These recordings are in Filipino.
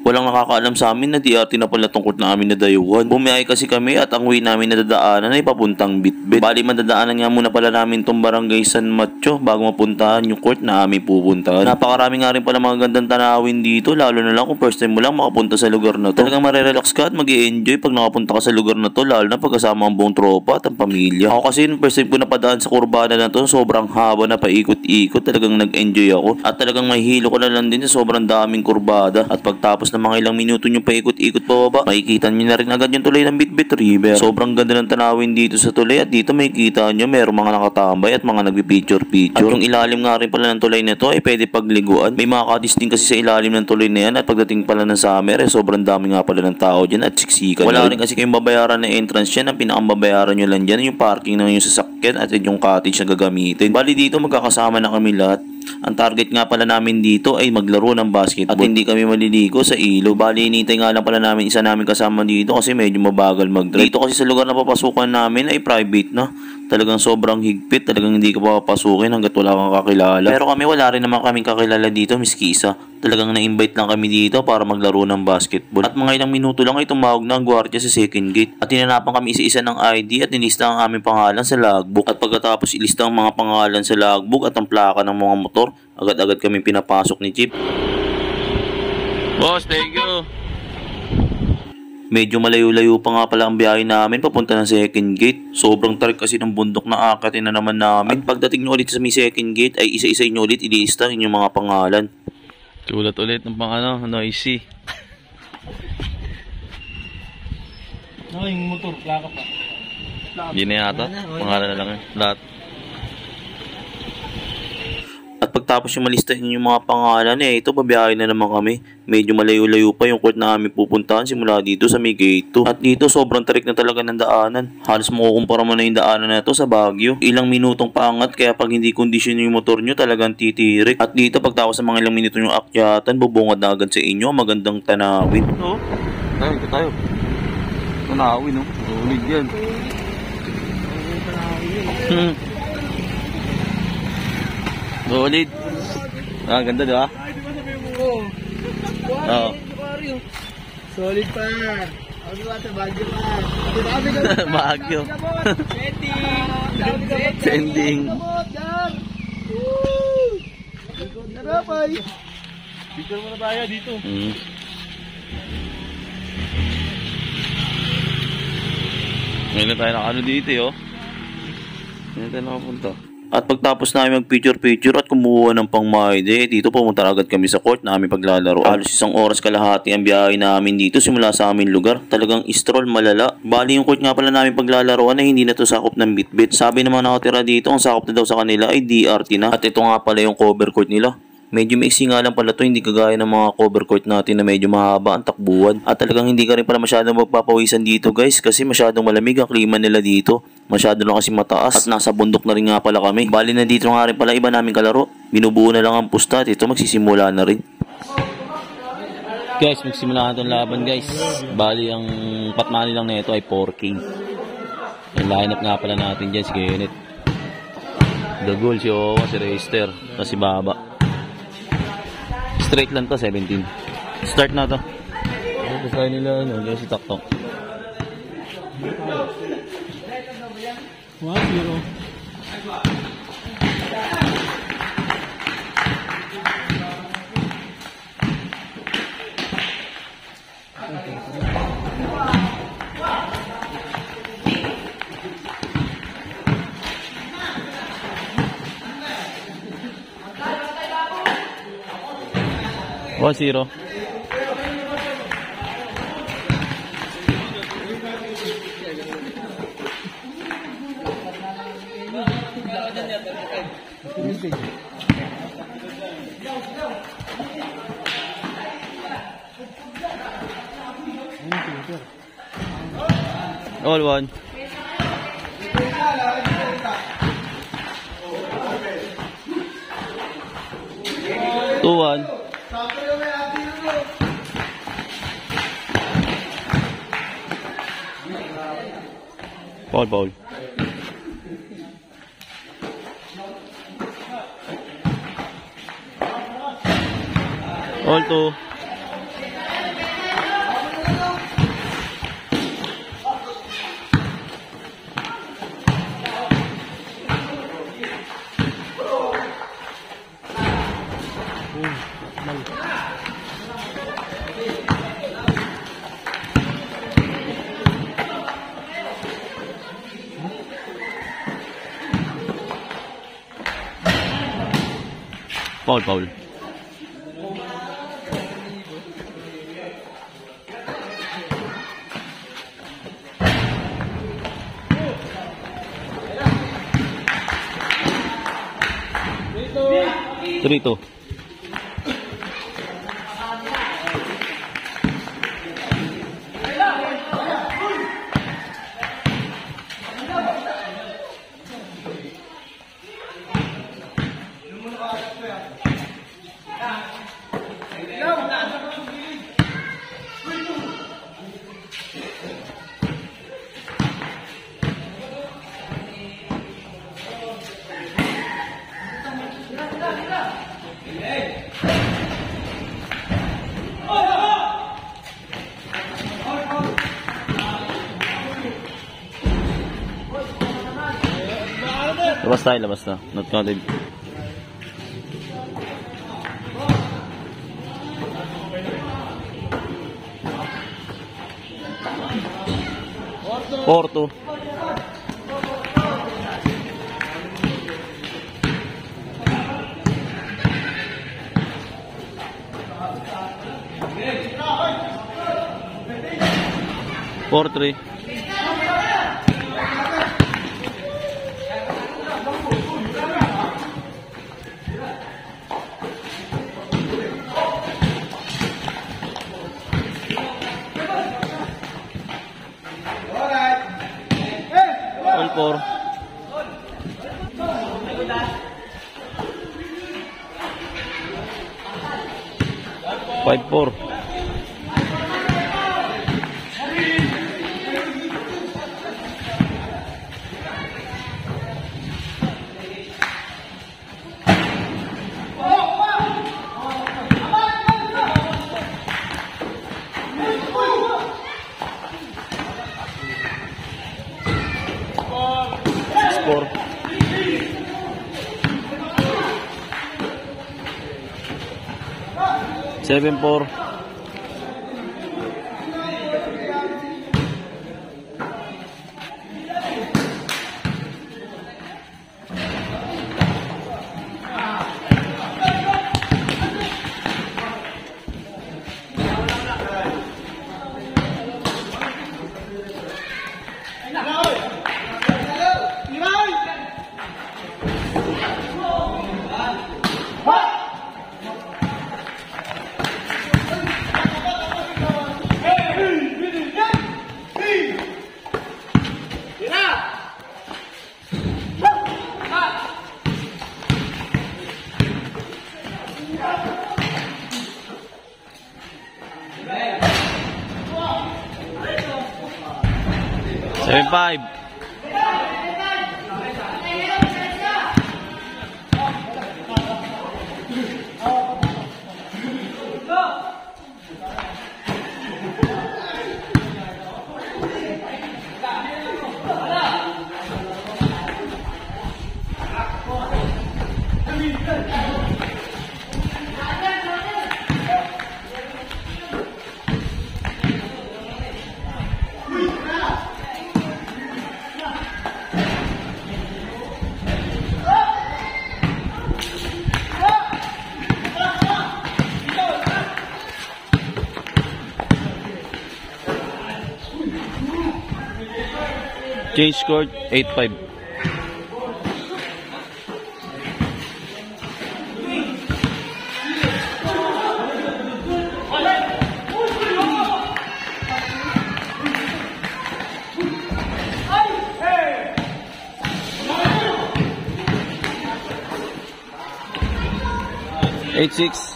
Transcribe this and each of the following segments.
Walang nakakaalam sa amin na DRT na pala tungkol na amin na dayuhan. Bumiyahe kasi kami at ang way namin na dadaanan ay papuntang Bitbit. Bali madadaanan nga muna pala namin tong barangay San Mateo bago mapuntahan yung court na aming pupuntahan. Napakarami nga rin pala mga gandang tanawin dito, lalo na lang kung first time mo lang makapunta sa lugar na to. Talagang marerelax ka at mag-i-enjoy pag nakapunta ka sa lugar na to, lalo na pag kasama ang buong tropa at ang pamilya. Ako kasi first time ko napadaan sa kurbada na to, sobrang haba na paikot-ikot, talagang nag-enjoy ako. At talagang mahihilo ko na lang din sa sobrang daming kurbada. At pagtapos ng mga ilang minuto yung paikot-ikot pababa, makikita nyo na rin agad yung tulay ng Bitbit River. Sobrang ganda ng tanawin dito sa tulay at dito makikita nyo merong mga nakatambay at mga nagpipicture-picture. At yung ilalim nga rin pala ng tulay na to ay pwede pagliguan. May mga kadis din kasi sa ilalim ng tulay na yan at pagdating pala ng summer sobrang dami nga pala ng tao dyan at siksikan. Wala rin kasi kayong babayaran na entrance yan. Ang pinakababayaran nyo lang dyan yung parking ng yung sasakyan at yung cottage na gagamitin. Bali dito magkakasama na kami lahat. Ang target nga pala namin dito ay maglaro ng basketball at hindi kami maliligo sa ilog. Bali hinintay nga lang pala namin isa namin kasama dito kasi medyo mabagal mag-drive. Dito kasi sa lugar na papasukan namin ay private na. Talagang sobrang higpit, talagang hindi ka papapasukin hanggat wala kang kakilala. Pero kami wala rin naman kaming kakilala dito, miski isa. Talagang na-invite lang kami dito para maglaro ng basketball. At mga ilang minuto lang ay tumawag na ang gwardiya sa second gate. At tinanapan kami isa-isa ng ID at nilista ang aming pangalan sa logbook. At pagkatapos ilista ang mga pangalan sa logbook at ang plaka ng mga motor, agad-agad kami pinapasok ni Chief. Boss, thank you. Medyo malayo-layo pa nga pala ang biyahe namin papunta ng second gate. Sobrang tarik kasi ng bundok na akatin na naman namin. At pagdating nyo ulit sa may second gate ay isa-isa nyo ulit ilista yung mga pangalan. Sulat ulit ng noisy. Yung motor, plaka pa. Hindi na yata. Pangalan na lang lahat. At pagtapos yung malistahin yung mga pangalan ito babiyahe na naman kami. Medyo malayo-layo pa yung court na aming pupuntahan simula dito sa may gate 2. At dito sobrang tarik na talaga ng daanan. Halos makukumpara mo na yung daanan na ito sa Baguio. Ilang minutong paangat kaya pag hindi kondisyon yung motor nyo talagang titirik. At dito pagtapos sa mga ilang minuto yung akyatan, bubungad na agad sa inyo magandang tanawin. Oo. Tayo. Tanawin ulit yan. Solid. Ganda diba? Oo. Solid pa. Ano ba sa Baguio pa? Baguio. Sending. Narapay. Picture mo na tayo dito. Ngayon na tayo nakano dito Ngayon na tayo nakapunta. At pagtapos namin mag-picture at kumuha ng pang-maide, dito pumunta agad kami sa court na aming paglalaro. Halos 1 oras kalahati ang biyahe namin dito simula sa aming lugar. Talagang stroll malala. Bali yung court nga pala namin paglalaroan na hindi na to sakop ng Bitbit. Sabi naman nakatira dito, ang sakop na daw sa kanila ay DRT na. At ito nga pala yung cover court nila. Medyo maiksi nga lang pala to, hindi kagaya ng mga cover court natin na medyo mahaba ang takbuhan. At talagang hindi ka rin pala masyadong magpapawisan dito guys kasi masyadong malamig ang klima nila dito. Masyado lang kasi mataas at nasa bundok na rin nga pala kami. Bali na dito nga rin pala iba namin kalaro. Binubuo na lang ang pusta at ito magsisimula na rin. Guys, magsimula na itong laban guys. Bali ang pot money lang na ito ay 4K. Yung lineup nga pala natin dyan si Kenneth. The goal si Owa, si Reister, at si Baba. Straight lang to, 17. Start na to. Ito tayo nila, dyan si Taktok. 1-0. One zero. All one. 2-1. Foul. All 2. Foul, foul. Trito. Labas tayo, labas na. Not counted. Porto. Porto. 4. 5-4. Score 7-4. Seven five. Change scored 8-5. Eight six.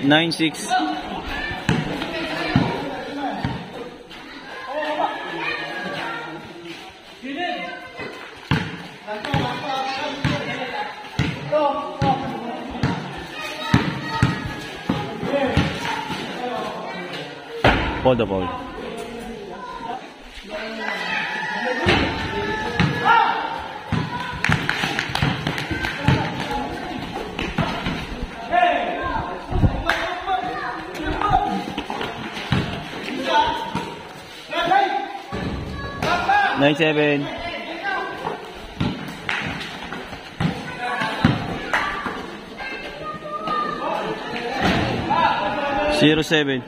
9-6. Hold the ball. Nine seven. 07.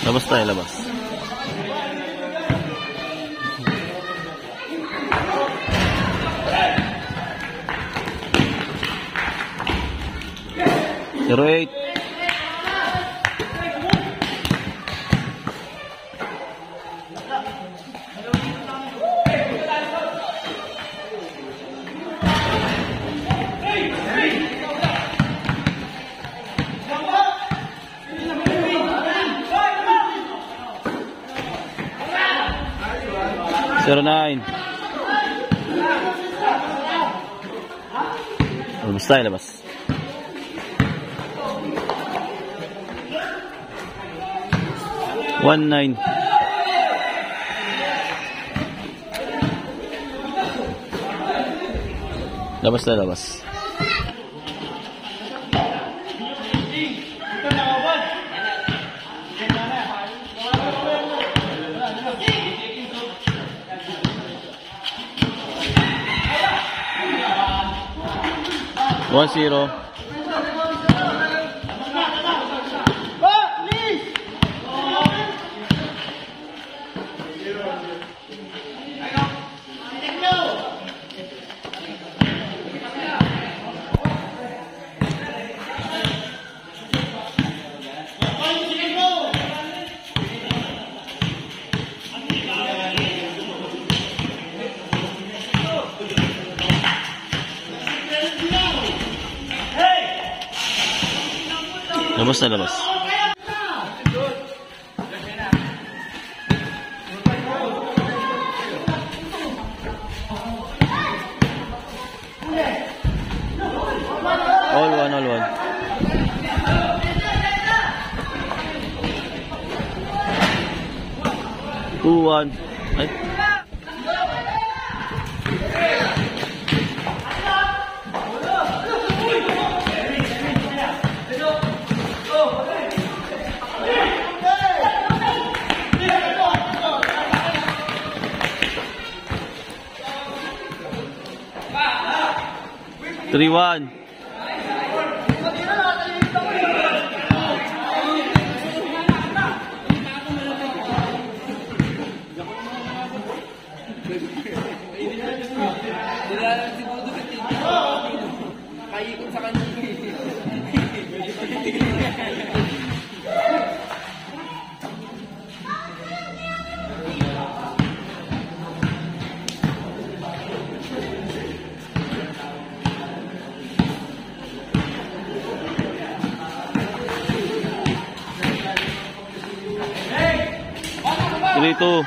Labas tayo, labas. Zero 8. Zero 9. Labas tayo, labas. One 9. Labas tayo, labas. One 0. Labas na, labas. All one, all one. Two one. Ay. Three one. Three two.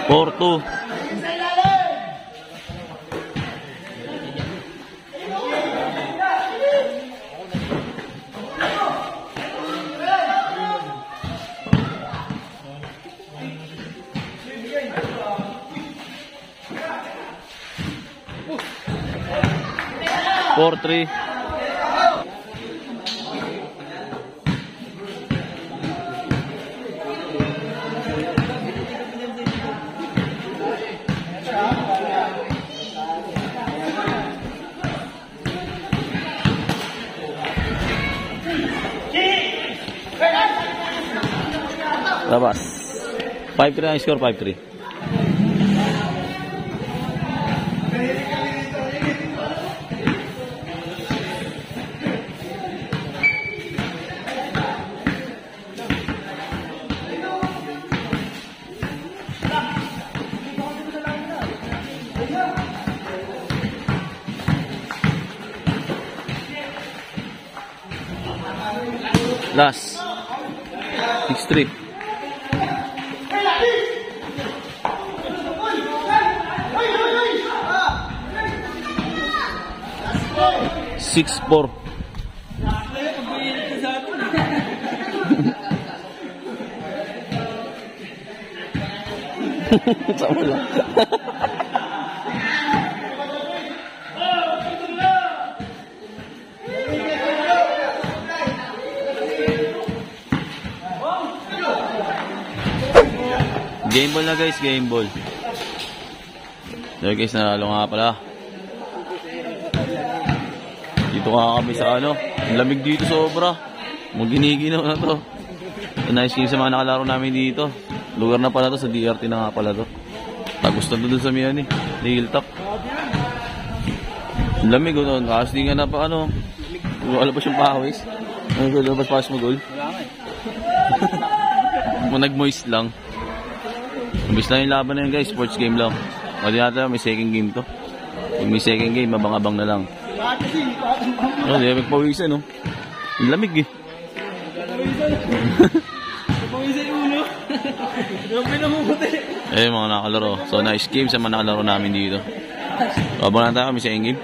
Four two. Four three. Labas. 5-3 ang score, 5-3. Last. 6-3. Six-4. Sama lang. Game ball na guys, game ball. So guys, nanalo nga pala. Dito nga kami sa ano, ang lamig dito sobra. Maginiginaw na to. Nice game sa mga nakalaro namin dito. Lugar na pala to, sa DRT na nga pala to. Tapos na doon sa Miami, Hilltop. Ang lamig o doon, kasi di nga na pa ano. Alabas yung pawis. Ano alabas pawis mo, Gol? Nag-moist lang. Mabis lang yung laban na yun guys, sports game lang. Mali natin may second game to. Kung may second game, abang-abang na lang. Ano, di magpawisan no? Ang lamig eh. Pawisan yung ulo. Grabe na mabuti. Eh mga nakalaro. So nice game sa mga nakalaro namin dito. Abang na tayo, may second game.